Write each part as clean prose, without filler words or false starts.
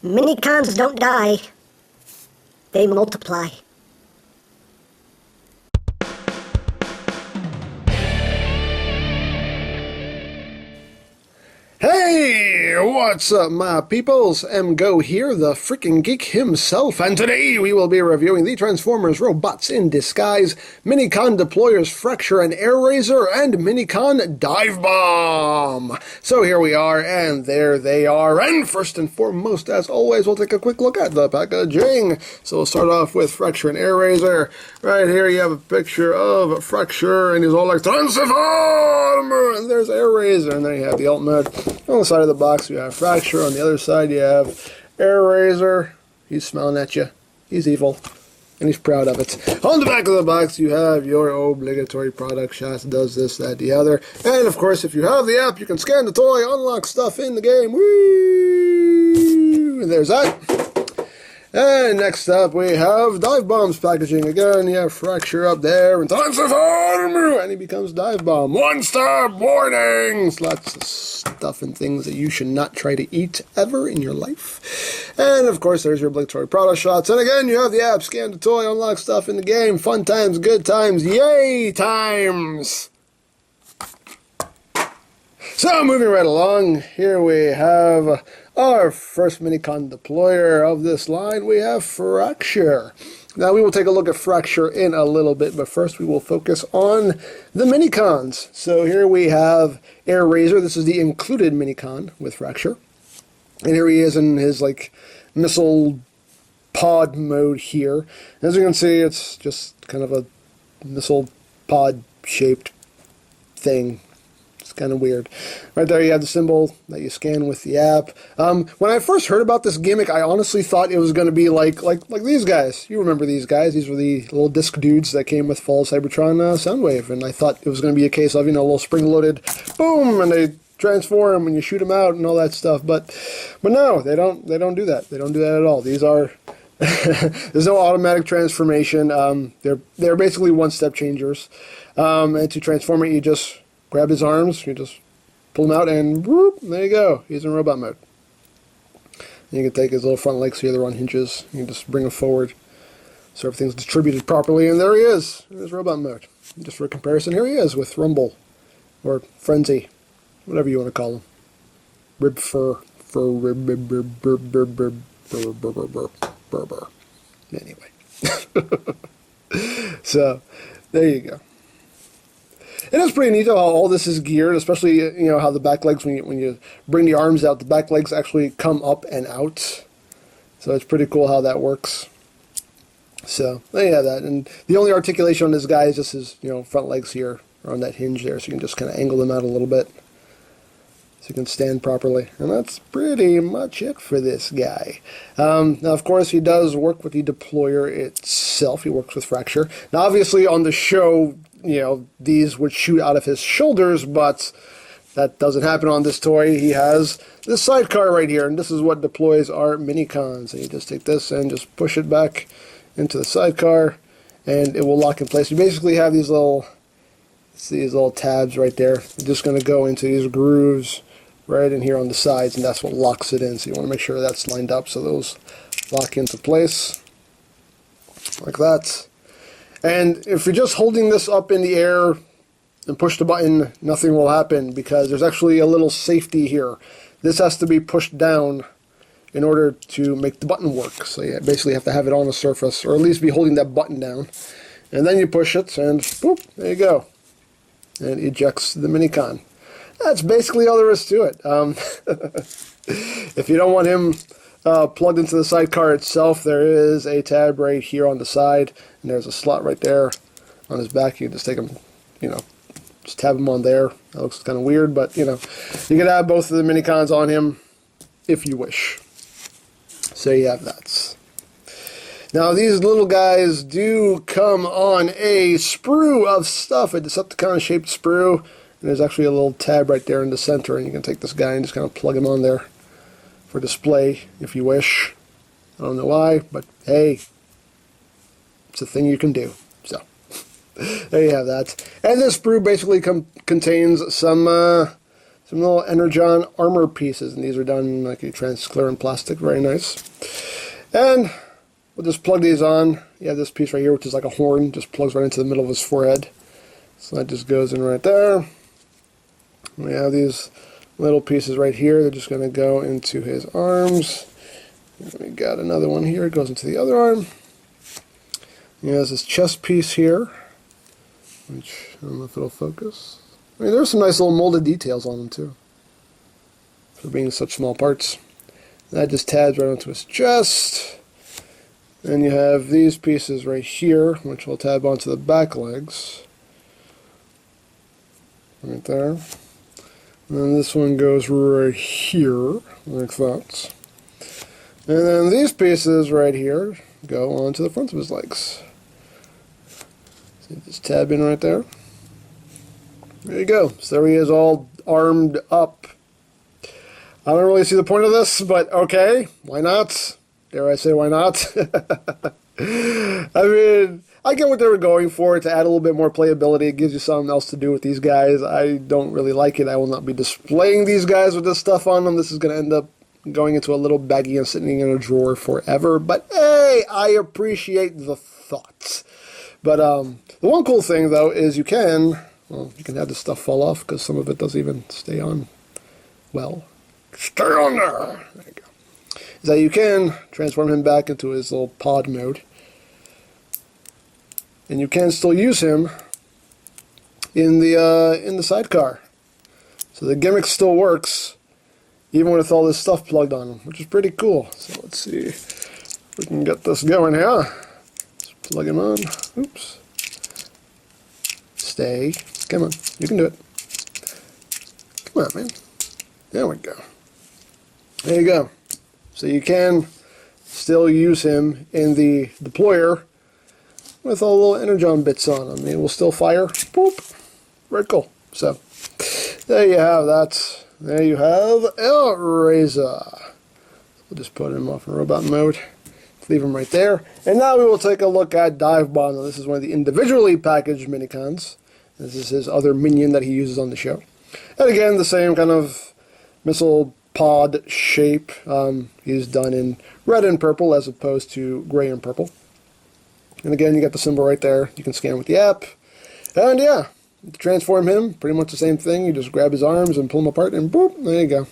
Minicons don't die. They multiply. Hey, what's up, my peoples? EmGo here, the freaking geek himself, and today we will be reviewing the Transformers Robots in Disguise, Minicon Deployers Fracture and Air Razor, and Minicon Dive Bomb. So here we are, and there they are, and first and foremost, as always, we'll take a quick look at the packaging. So we'll start off with Fracture and Air Razor. Right here you have a picture of Fracture, and he's all like, Transform! And there's Air Razor, and then you have the ultimate. On the side of the box, you have Fracture. On the other side, you have Air Razor. He's smiling at you. He's evil. And he's proud of it. On the back of the box, you have your obligatory product shots. Does this, that, the other. And, of course, if you have the app, you can scan the toy, unlock stuff in the game. Whee! And there's that. And next up, we have Dive Bomb's packaging. Again, you have Fracture up there, and Transform! And he becomes Dive Bomb. One-star warnings! Lots of stuff and things that you should not try to eat ever in your life. And, of course, there's your obligatory product shots. And again, you have the app, scan the toy, unlock stuff in the game. Fun times, good times, yay times! So, moving right along, here we have our first Minicon deployer of this line. We have Fracture. Now, we will take a look at Fracture in a little bit, but first we will focus on the Minicons. So here we have Air Razor. This is the included Minicon with Fracture. And here he is in his, like, missile pod mode here. As you can see, it's just kind of a missile pod-shaped thing. It's kind of weird. Right there you have the symbol that you scan with the app. When I first heard about this gimmick, I honestly thought it was going to be like these guys. You remember these guys. These were the little disc dudes that came with Fall Cybertron Soundwave. And I thought it was going to be a case of, you know, a little spring-loaded boom, and they transform and you shoot them out and all that stuff. But no, they don't do that. They don't do that at all. These are... There's no automatic transformation. They're basically one-step changers. And to transform it, you just... grab his arms, you just pull him out, and whoop, there you go. He's in robot mode. And you can take his little front legs here, they're on hinges. You can just bring him forward so everything's distributed properly, and there he is. There's robot mode. And just for comparison, here he is with Rumble, or Frenzy, whatever you want to call him. Rib fur, Anyway. So, there you go. It is pretty neat how all this is geared, especially, you know, how the back legs, when you bring the arms out, the back legs actually come up and out. So it's pretty cool how that works. So, there you have that. And the only articulation on this guy is just his, you know, front legs here, or on that hinge there, so you can just kind of angle them out a little bit. So you can stand properly. And that's pretty much it for this guy. Now, of course, he does work with the deployer itself. He works with Fracture. Now, obviously, on the show... you know, these would shoot out of his shoulders, but that doesn't happen on this toy. He has this sidecar right here, and this is what deploys our Minicons. So you just take this and just push it back into the sidecar, and it will lock in place. You basically have these little tabs right there. They're just going to go into these grooves right in here on the sides, and that's what locks it in. So you want to make sure that's lined up so those lock into place like that. And if you're just holding this up in the air and push the button, nothing will happen because there's actually a little safety here. This has to be pushed down in order to make the button work. So you basically have to have it on a surface, or at least be holding that button down. And then you push it, and boop, there you go. And it ejects the Minicon. That's basically all there is to it. If you don't want him plugged into the sidecar itself, there is a tab right here on the side, and there's a slot right there on his back. You can just take him, you know, just tab him on there. That looks kind of weird, but, you know, you can have both of the Minicons on him if you wish. So you have that. Now, these little guys do come on a sprue of stuff, a Decepticon-shaped sprue, and there's actually a little tab right there in the center, and you can take this guy and just kind of plug him on there for display, if you wish. I don't know why, but hey, it's a thing you can do. So, there you have that. And this sprue basically contains some some little Energon armor pieces, and these are done in like a transparent plastic, very nice. And we'll just plug these on. You have this piece right here, which is like a horn, just plugs right into the middle of his forehead. So that just goes in right there. We have these little pieces right here. They're just going to go into his arms. And we got another one here. It goes into the other arm. He has this chest piece here, which I don't know if it'll focus. I mean, there's some nice little molded details on them too, for being such small parts. That just tabs right onto his chest. Then you have these pieces right here, which will tab onto the back legs. Right there. And then this one goes right here, like that. And then these pieces right here go onto the front of his legs. So just tab in right there. There you go. So there he is, all armed up. I don't really see the point of this, but okay, why not? Dare I say why not? I mean, I get what they were going for, to add a little bit more playability. It gives you something else to do with these guys. I don't really like it. I will not be displaying these guys with this stuff on them. This is going to end up going into a little baggie and sitting in a drawer forever. But hey, I appreciate the thoughts. But the one cool thing, though, is you can have this stuff fall off, because some of it doesn't even stay on well. Stay on there! There you go. Is that you can transform him back into his little pod mode. And you can still use him in the sidecar. So the gimmick still works, even with all this stuff plugged on him, which is pretty cool. So let's see if we can get this going here. Let's plug him on. Oops. Stay. Come on. You can do it. Come on, man. There we go. There you go. So you can still use him in the deployer with all the little Energon bits on him. It will still fire. Boop. Very cool. So there you have that. There you have Hellraiser. We'll just put him off in robot mode. Leave him right there. And now we will take a look at Dive Bomb. Now, this is one of the individually packaged minicons. This is his other minion that he uses on the show. And again, the same kind of missile pod shape. He's done in red and purple as opposed to gray and purple. And again, you got the symbol right there. You can scan with the app. And yeah, to transform him, pretty much the same thing. You just grab his arms and pull him apart, and boop, there you go.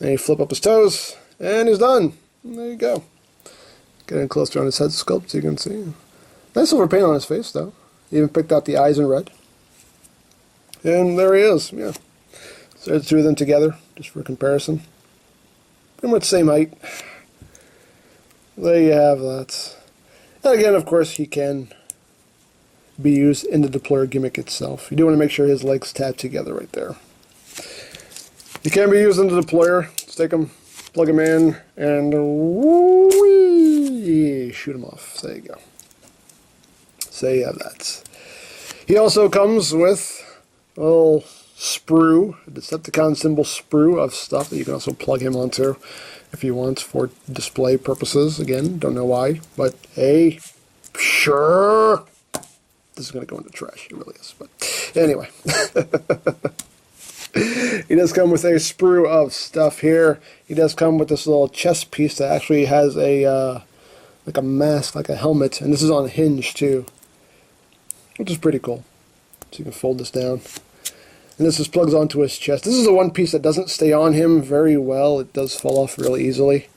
And you flip up his toes, and he's done. And there you go. Get in closer on his head sculpt so you can see. Nice silver paint on his face, though. Even picked out the eyes in red. And there he is, yeah. So there's two of them together, just for comparison. Pretty much same height. There you have that. And again, of course, he can be used in the deployer gimmick itself. You do want to make sure his legs tap together right there. He can be used in the deployer. Just take him, plug him in, and whee, shoot him off. So there you go. So you have that. He also comes with a little sprue, a Decepticon symbol sprue of stuff that you can also plug him onto if you want for display purposes. Again, don't know why, but hey, sure. This is going to go in the trash. It really is. But anyway. He does come with a sprue of stuff here. He does come with this little chest piece that actually has a like a mask, like a helmet. And this is on a hinge too, which is pretty cool. So you can fold this down. And this just plugs onto his chest. This is the one piece that doesn't stay on him very well. It does fall off really easily,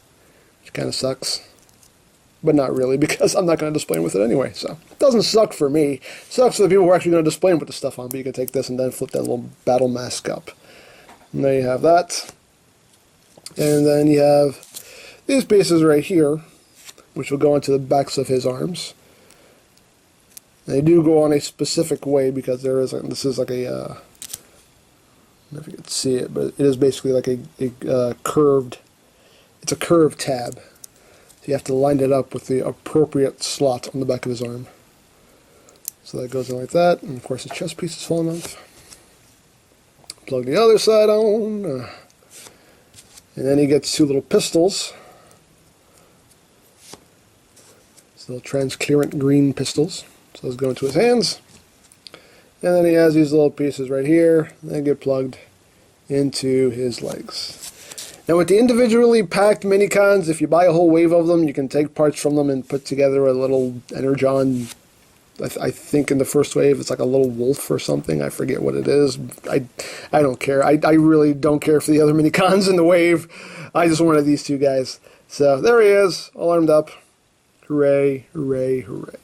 which kind of sucks. But not really, because I'm not going to display him with it anyway. So it doesn't suck for me. It sucks for the people who are actually going to display him with the stuff on. But you can take this and then flip that little battle mask up. And there you have that. And then you have these pieces right here, which will go into the backs of his arms. And they do go on a specific way, because there is this is like a I don't know if you can see it, but it is basically like a curved. It's a curved tab. So you have to line it up with the appropriate slot on the back of his arm. So that goes in like that, and of course his chest piece is falling off. Plug the other side on, and then he gets two little pistols. These little transparent green pistols. So those go into his hands. And then he has these little pieces right here. They get plugged into his legs. Now with the individually packed Minicons, if you buy a whole wave of them, you can take parts from them and put together a little Energon. I think in the first wave it's like a little wolf or something. I forget what it is. I don't care. I really don't care for the other Minicons in the wave. I just wanted these two guys. So there he is, all armed up. Hooray, hooray, hooray.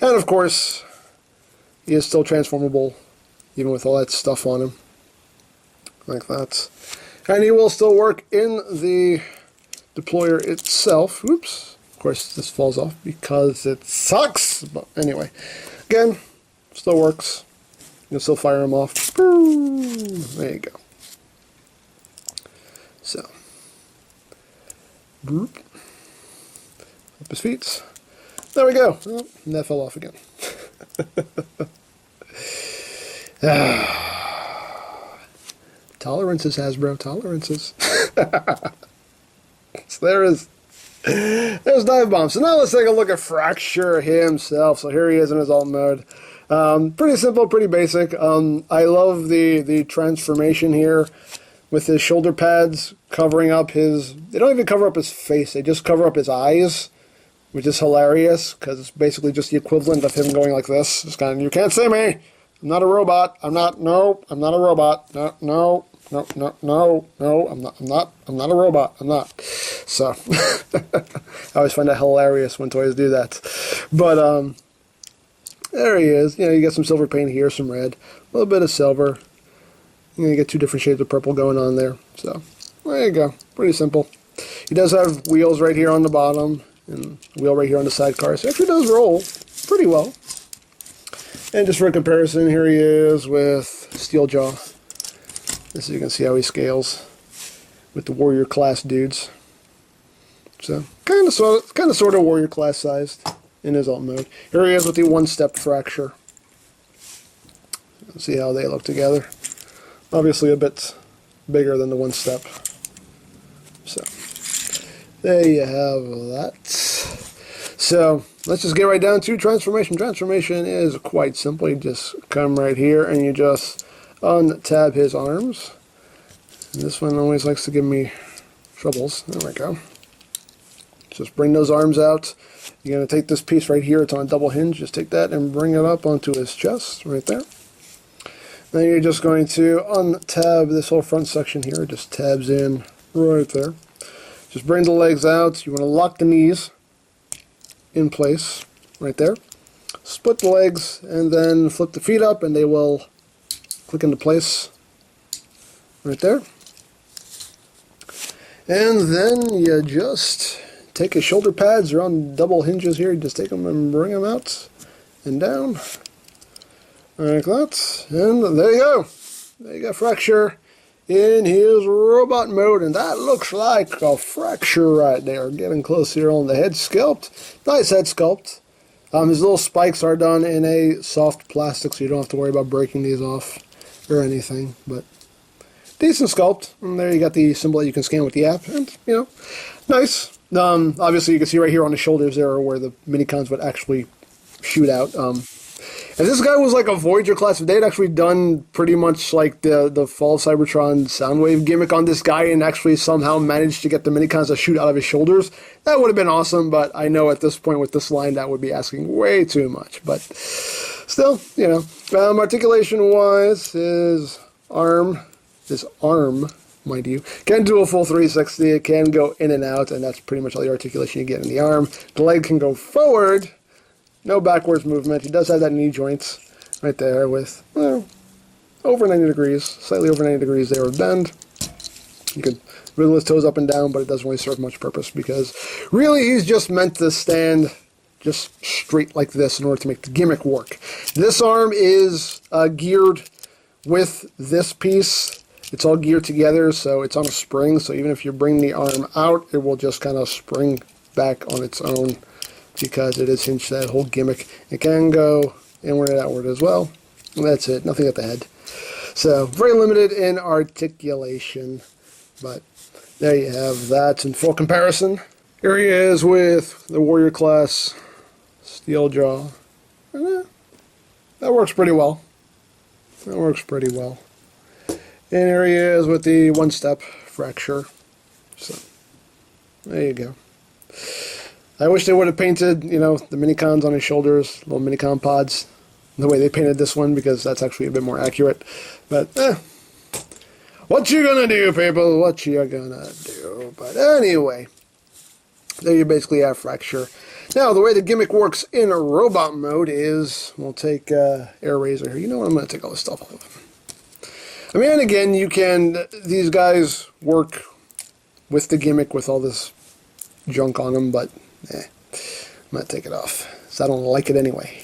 And of course, he is still transformable, even with all that stuff on him. Like that. And he will still work in the deployer itself. Oops. Of course, this falls off because it sucks. But anyway, again, still works. You can still fire him off. There you go. So, boop. Up his feet. There we go. Oh, and that fell off again. Tolerances, Hasbro, tolerances. So there's Dive Bomb. So now let's take a look at Fracture himself. So here he is in his alt mode. Pretty simple, pretty basic. I love the transformation here with his shoulder pads covering up his... They don't even cover up his face. They just cover up his eyes, which is hilarious because it's basically just the equivalent of him going like this. It's kind of, you can't see me. I'm not a robot. I'm not a robot. No, I'm not a robot. I'm not. So, I always find that hilarious when toys do that. But, there he is. You know, you get some silver paint here, some red, a little bit of silver. You get two different shades of purple going on there. So, there you go. Pretty simple. He does have wheels right here on the bottom, and a wheel right here on the sidecar. So, it actually does roll pretty well. And just for comparison, here he is with Steeljaw. As you can see how he scales with the warrior class dudes. So kind of sort of warrior class sized in his alt mode. Here he is with the one-step Fracture. Let's see how they look together. Obviously a bit bigger than the one-step. So there you have that. So let's just get right down to transformation. Transformation is quite simple. You just come right here and you just untab his arms. And this one always likes to give me troubles. There we go. Just bring those arms out. You're going to take this piece right here. It's on a double hinge. Just take that and bring it up onto his chest right there. Then you're just going to untab this whole front section here. It just tabs in right there. Just bring the legs out. You want to lock the knees in place right there. Split the legs and then flip the feet up and they will click into place right there. And then you just take his shoulder pads. They're on double hinges here. You just take them and bring them out and down like that. And there you go. There you go, Fracture in his robot mode. And that looks like a Fracture right there. Getting close here on the head sculpt. Nice head sculpt. His little spikes are done in a soft plastic, so you don't have to worry about breaking these off or anything. But decent sculpt. And there you got the symbol that you can scan with the app. And, you know, nice. Obviously, you can see right here on the shoulders there where the Minicons would actually shoot out. If this guy was like a Voyager class, if they had actually done pretty much like the Fall of Cybertron Soundwave gimmick on this guy and actually somehow managed to get the Minicons to shoot out of his shoulders, that would have been awesome. But I know at this point with this line, that would be asking way too much. But still, you know, articulation-wise, his arm, mind you, can do a full 360. It can go in and out, and that's pretty much all the articulation you get in the arm. The leg can go forward. No backwards movement. He does have that knee joint right there with, well, over 90 degrees, slightly over 90 degrees there of bend. You could wiggle his toes up and down, but it doesn't really serve much purpose because really he's just meant to stand just straight like this in order to make the gimmick work. This arm is geared with this piece. It's all geared together, so it's on a spring, so even if you bring the arm out, it will just kind of spring back on its own, because it is hinged to that whole gimmick. It can go inward and outward as well. And that's it. Nothing at the head. So, very limited in articulation. But there you have that in full comparison. Here he is with the Warrior class Steeljaw. That works pretty well. That works pretty well. And here he is with the one-step fracture. So, there you go. I wish they would have painted, you know, the minicons on his shoulders, little minicon pods, the way they painted this one, because that's actually a bit more accurate. But, what you gonna do, people? What you gonna do? But anyway, there you basically have fracture. Now, the way the gimmick works in a robot mode is, we'll take Air Razor here. You know what? I'm going to take all this stuff off. I mean, again, you can, these guys work with the gimmick with all this junk on them, but I'm going to take it off, because I don't like it anyway.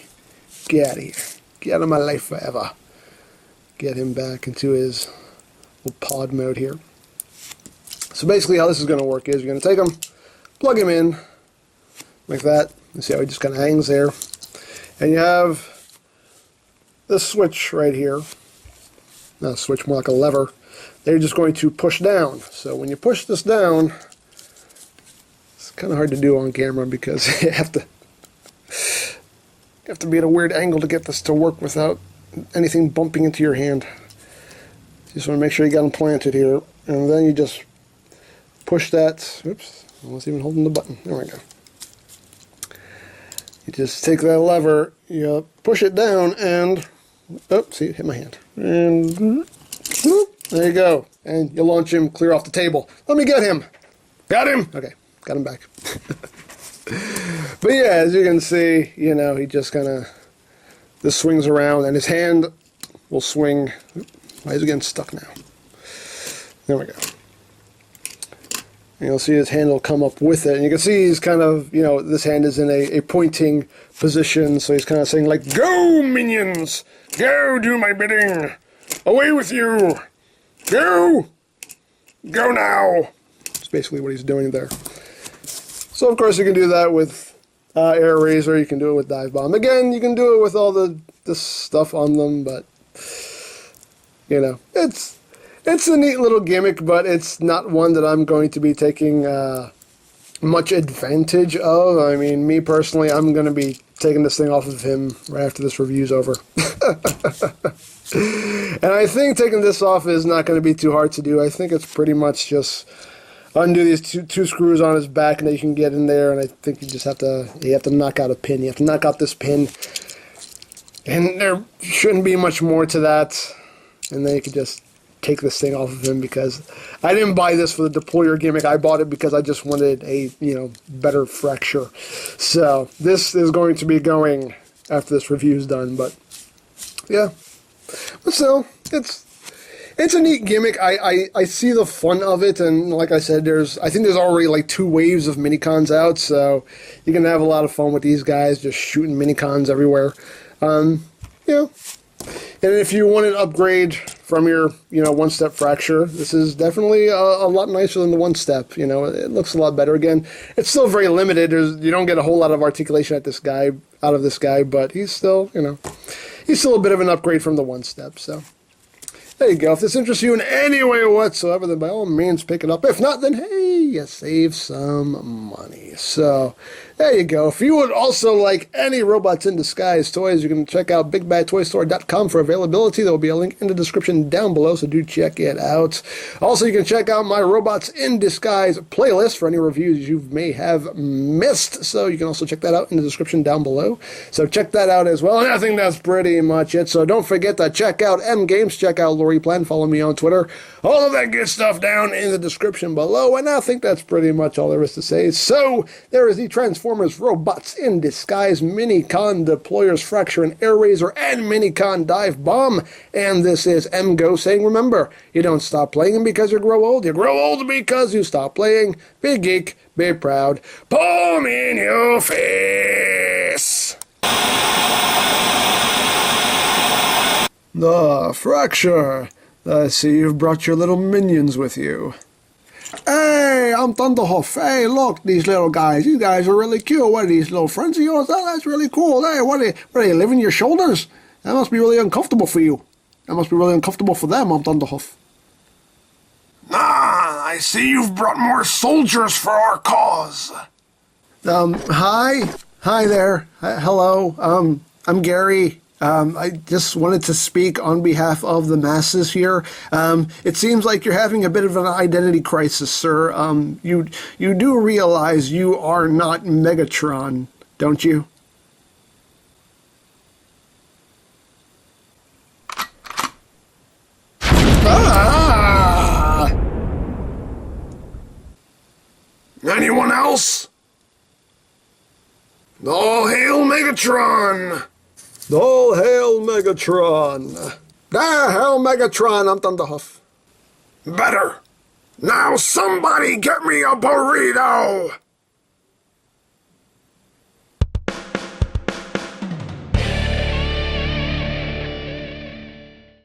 Get out of here. Get out of my life forever. Get him back into his little pod mode here. So basically how this is going to work is you're going to take him, plug him in, like that. You see how he just kind of hangs there. And you have this switch right here. Not a switch, more like a lever. They're just going to push down. So when you push this down, it's kind of hard to do on camera because you have to be at a weird angle to get this to work without anything bumping into your hand. You just want to make sure you got them planted here. And then you just push that. Oops, I wasn't even holding the button. There we go. You just take that lever, you push it down, and, oh, see, it hit my hand. And, there you go. And you launch him clear off the table. Let me get him. Got him? Okay, got him back. But yeah, as you can see, you know, he just kind of, this swings around, and his hand will swing. Why is it getting stuck now? There we go. And you'll see his hand will come up with it. And you can see he's kind of, you know, this hand is in a pointing position. So he's kind of saying like, go minions! Go do my bidding! Away with you! Go! Go now! That's basically what he's doing there. So of course you can do that with Air Razor. You can do it with Dive Bomb. Again, you can do it with all this stuff on them. But, you know, it's a neat little gimmick, but it's not one that I'm going to be taking much advantage of. I mean, me personally, I'm going to be taking this thing off of him right after this review's over. And I think taking this off is not going to be too hard to do. I think it's pretty much just undo these two screws on his back, and then you can get in there, and I think you just have to knock out a pin. You have to knock out this pin, and there shouldn't be much more to that, and then you can just take this thing off of him, because I didn't buy this for the deployer gimmick. I bought it because I just wanted a, you know, better fracture. So this is going to be going after this review's done, but yeah. But still, it's a neat gimmick. I see the fun of it, and like I said, I think there's already like 2 waves of minicons out, so you can have a lot of fun with these guys just shooting minicons everywhere. You know. And if you want an upgrade from your, you know, one-step fracture, this is definitely a lot nicer than the one-step. You know, it looks a lot better. Again, it's still very limited. You don't get a whole lot of articulation out of this guy, but he's still, you know, he's still a bit of an upgrade from the one-step. So there you go. If this interests you in any way whatsoever, then by all means pick it up. If not, then hey, you save some money. So there you go. If you would also like any Robots in Disguise toys, you can check out BigBadToyStore.com for availability. There will be a link in the description down below, so do check it out. Also, you can check out my Robots in Disguise playlist for any reviews you may have missed. So you can also check that out in the description down below. So check that out as well. And I think that's pretty much it. So don't forget to check out EmGo's, check out Lori Plan, follow me on Twitter. All of that good stuff down in the description below. And I think that's pretty much all there is to say. So there is the Transformers Robots in Disguise Minicon Deployers Fracture and Air Razor and Minicon Dive Bomb. And this is EmGo saying, remember, you don't stop playing because you grow old. You grow old because you stop playing. Be geek, be proud. Palm in your face. The Fracture. I see you've brought your little minions with you. Hey, I'm Thunderhoof. Hey, look, these little guys. You guys are really cute. What are these little friends of yours? Oh, that's really cool. Hey, what are they living your shoulders? That must be really uncomfortable for you. That must be really uncomfortable for them, I'm Thunderhoof. Ah, I see you've brought more soldiers for our cause. Hi. Hi there. Hello. I'm Gary. I just wanted to speak on behalf of the masses here. It seems like you're having a bit of an identity crisis, sir. You do realize you are not Megatron, don't you? Ah! Anyone else? All hail Megatron! All hail Megatron! Hail Megatron, I'm Thunderhuff. Better. Now somebody get me a burrito!